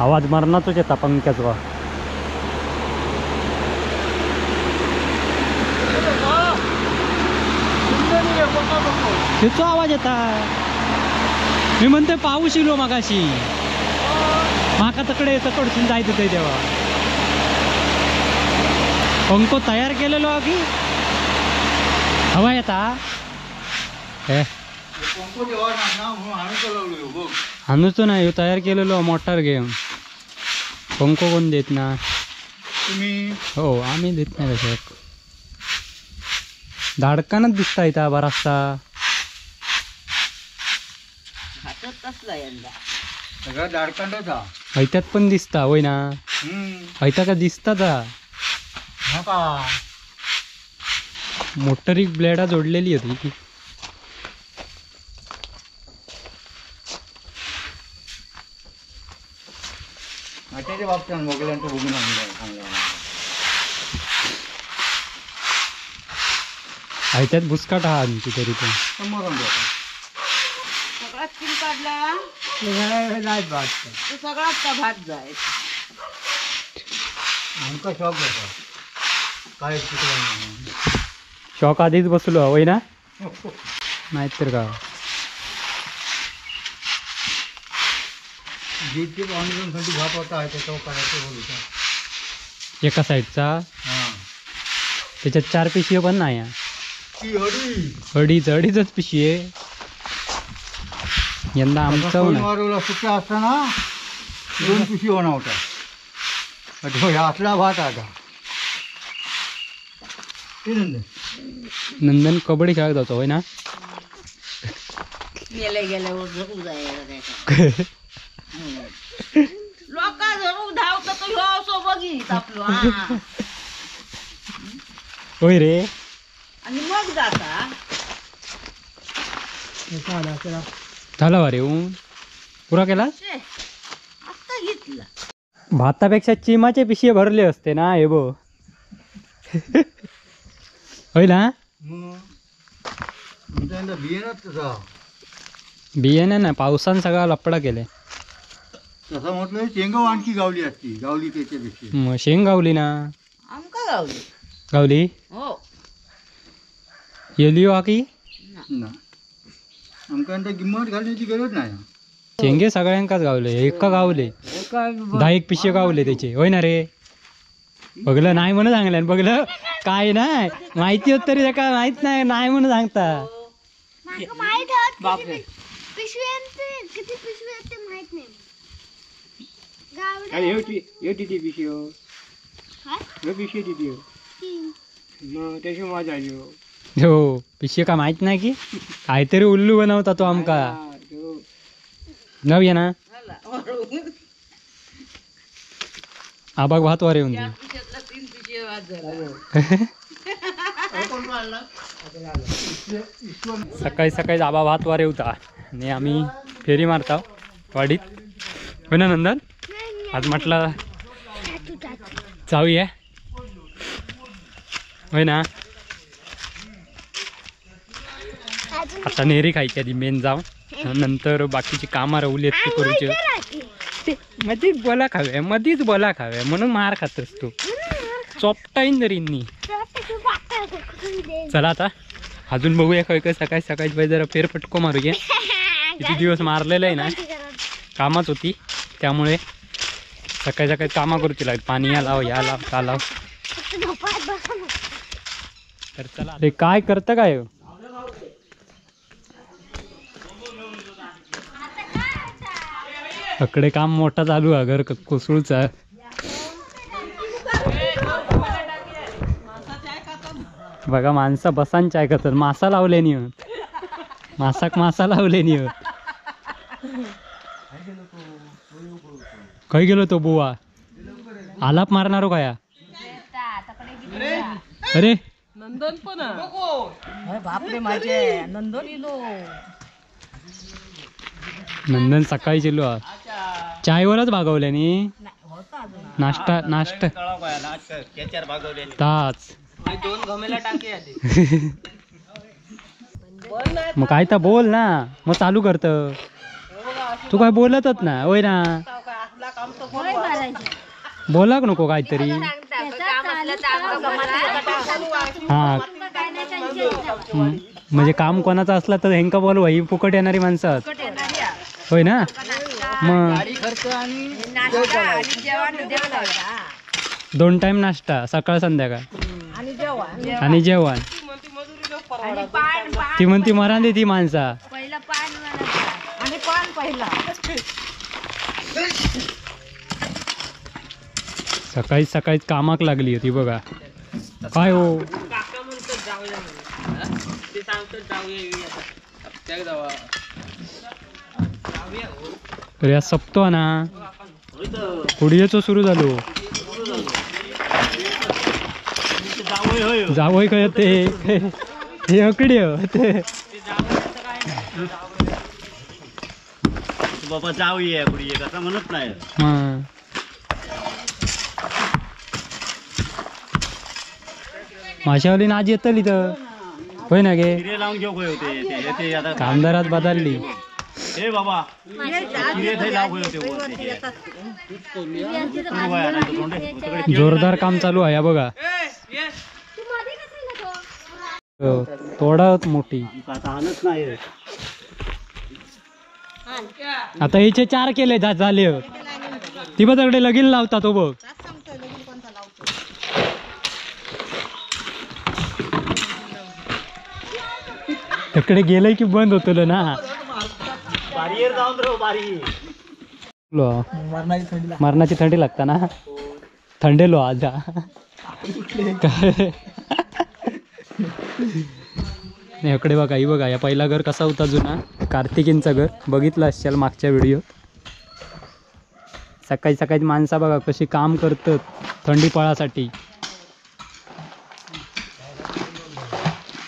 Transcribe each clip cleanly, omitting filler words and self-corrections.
आवाज मरणाचाच येता पंख्याचा. त्याचा आवाज येता. मी म्हणते पाऊस येलो मागाशी. माका तकडे तकडसून जायचं ते तेव्हा. पंखो तयार केलेलो की हवा येता. आणूच नाही तयार केलेलो मोटार घेऊन. पंखो कोण देत ना तुम्ही? हो आम्ही देत नाही तसं. धाडकानच दिसता इथं बराचसा. सगळं धाडकांडच हा. हैत्यात पण दिसता होय ना. हैता का दिसता जा मोटर एक ब्लेडा जोडलेली होती ती. त्याच्या बाबतीत मोगल्यांचं बघून हैत्यात बुसकाट हा आणखी तरी पण सगळाच किल काढला. नाही भात तो सगळाच का भात जाय. आमका शॉक होता काय शॉक आधीच बसलो होय ना. नाहीतर का जीटची ऑनलाईनसाठी भात होता आहे त्याच्यावर करायचं बोलू. एका साईडचा त्याच्यात 4 पिशवी पण नाही. अडीच पिशवी आहे यंदा. आमचा सुट्ट्या असताना 2 पिशवी होणार होता. असला भात आता नंदन कबड्डी खेळत होतो होय ना. गेल्यावर झोपू जाय. लोक झोपू धावतो तो ह्यो असो बघित आपलं. होय रे. आणि मग जाता झाला वा रे पुरा केला. आता घेतला. भातापेक्षा चिमाचे पिशे भरले असते ना हे बो. होय ना. बियाणं ना पावसान सगळा लपडा केले. तसं म्हटलं शेंगाव आणखी गावली असती. गावली त्याच्यापेक्षा मग शेंग गावली ना. आमका गावली. गावली हो येली हो की ना. आमका किंमत घालण्याची गरज नाही. शेंगे सगळ्यांकाच गावले. एका गावले 10 पिशे गावले त्याचे होय ना रे. बघलं नाही म्हणून सांगलं. बघलं काय नाही माहिती होत तरी का माहित नाही नाही म्हणून सांगता. बापरे हो पिशे का माहित नाही की काहीतरी उल्लू बनवता तो आमका. नव ये ना आबाग भात वारे येऊन सकाळी सकाळी आबा भात वारे होता आणि आम्ही फेरी मारता वाडीत हो ना नंदन. आज म्हटलं जाऊया होय ना. आता नेरी खायची आधी मेन जाऊ नंतर बाकीची कामं रवली ती करूची. मधीच बोला खाव्या म्हणून मार खातस तू. चोपटाईन तरी. चला आता अजून बघूया काय सकाळी सकाळी जरा फेरफटको मारूया. किती दिवस मारलेलं आहे ना कामच होती त्यामुळे सकाळी सकाळी कामा करूची लागत. पाणी या लाव या लाव का लाव. तर चला ते काय करतं काय. अकडे काम मोठा चालू आहे घर कोसळूचा. बघा माणसं बसान चाय करतात. मासा लावले नाही मासा लावले नाही. खय गेलो तो बुवा आलाप मारणारो काय. अरे नंदन पण बापरे माझे नंदन इलो. नंदन सकाळी गेलो चायवरच भागवले नी. नाश्ता ताच मग काय तर बोल ना, मग चालू करत. तू काय बोलतच ना, होय ना. बोलाक नको काहीतरी. हा म्हणजे काम कोणाचं असलं तर हेंका बोलवा, ही फुकट येणारी माणसं होय ना. मग 2 टाइम नाश्ता, सकाळ संध्याकाळ आणि जेवण. ती म्हणती मरांदी ती माणसा. आणि पान पहिला सकाळीच सकाळीच कामाक लागली होती बघा. काय हो अरे आज सप्तो ना, पुढेचो सुरू झालो. जावय काय ते हे अकडे ते बाबा जाऊया कुठे कसं म्हणत नाही. माशावली आज येतली तर होय ना गे. लावून घेऊ होते आता कामदारात बदलली. हे बाबा जोरदार काम चालू आहे बघा. तोडा मोठी आता हिचे 4 केले झाले. ती बघ लगीन लावता तो बघ. तिकडे गेलंय की बंद होत ना. मरणाची थंडी लागता ना. थंडेलो आज नाही. इकडे बघा, ही बघा, या पहिला घर कसा होता जुना, कार्तिकींचा घर. बघितलं असेल मागच्या व्हिडिओ. सकाळी सकाळी माणसा बघा कशी काम करतात थंडी पळासाठी.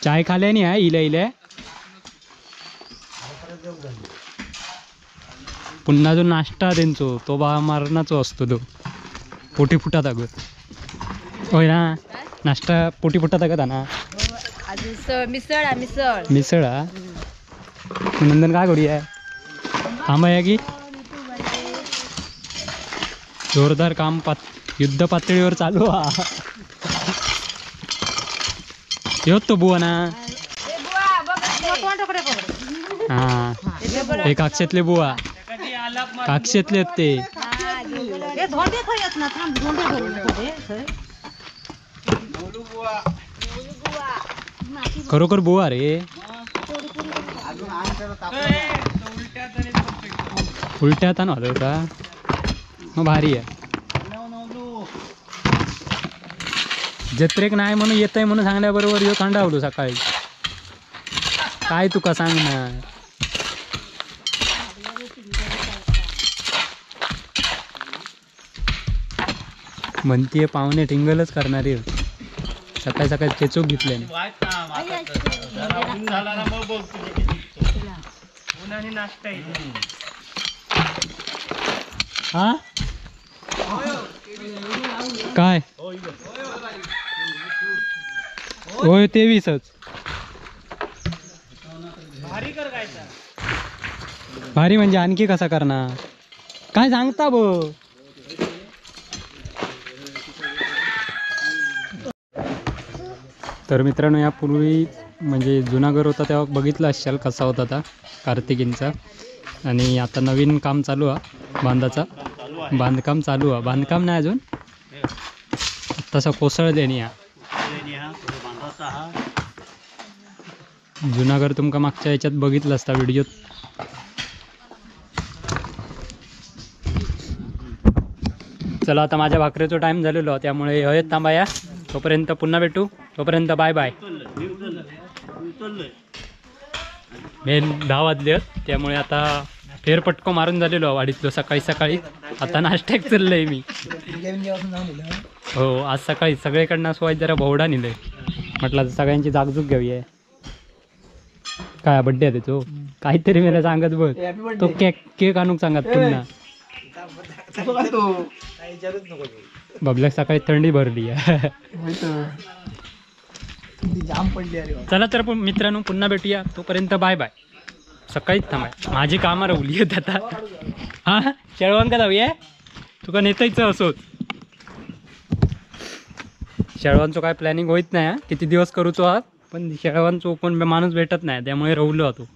चाय खाल्या नाही आहे इल्या इल्या. पुन्हा जो नाश्ता त्यांचो तो बा मारणाचो असतो, तो पोटी फुटात अगं होय ना. नाश्ता पोटी फुटात अगत ना. मिसळ नंदन काय करूया आंबा या की. जोरदार काम युद्ध पातळीवर चालू हा. येत तो बुवा ना. हा हे काक्षेतले बुवा, काक्षेतले ते खरोखर बुवा रे. उलट्या हातानं होता का मग भारी आहे. जत्रेक नाही म्हणून येत आहे म्हणून सांगण्याबरोबर यो थंडावलो सकाळी. काय तुका सांगणार. म्हणतीये पाहुणे टिंगलच करणारी. सकाळी सकाळी चेचूक घेतले. हा काय होय 23च भारी. म्हणजे आणखी कसा करणार काय सांगता बो. तर मित्रांनो, यापूर्वी म्हणजे जुना घर होता तेव्हा बघितलं असाल कसा होता आता कार्तिकींचा. आणि आता नवीन काम चालू आहे बांधाचा. बांधकाम चालू आहे. बांधकाम नाही अजून तसं कोसळले नाही. जुना घर तुमका मागच्या याच्यात बघितलं असता व्हिडिओत. चला आता माझ्या भाकरीचा टाइम झालेलो त्यामुळे हयत थांबा या. तोपर्यंत पुन्हा भेटू. तोपर्यंत बाय बाय. मेन 10 वाजले त्यामुळे आता फेरपटको मारून झालेलो वाडीतलो सकाळी सकाळी. आता नाश्त्याक चाललंय मी. हो आज सकाळी सगळीकडनं सोय जरा भोवडा नेलंय. म्हटलं सगळ्यांची जागजूक घेऊया. काय बड्डे आहे तो काहीतरी मला सांगत बघ. तो केक आणूक सांगत पुन्हा. बबल्याक सकाळी थंडी भरली आहे. जाम पडली अरे चला तर पण मित्रांनो पुन्हा भेटूया, तोपर्यंत बाय बाय. सकाळीच थांबाय माझी कामं रवली आहेत आता. हा शेळवण का जाऊया तुका नेतायचं असोच. शेळवांचं काय प्लॅनिंग होईत नाही हा, किती दिवस करूचो हा, पण शेळवांचो पण माणूस भेटत नाही त्यामुळे रवलो होतो.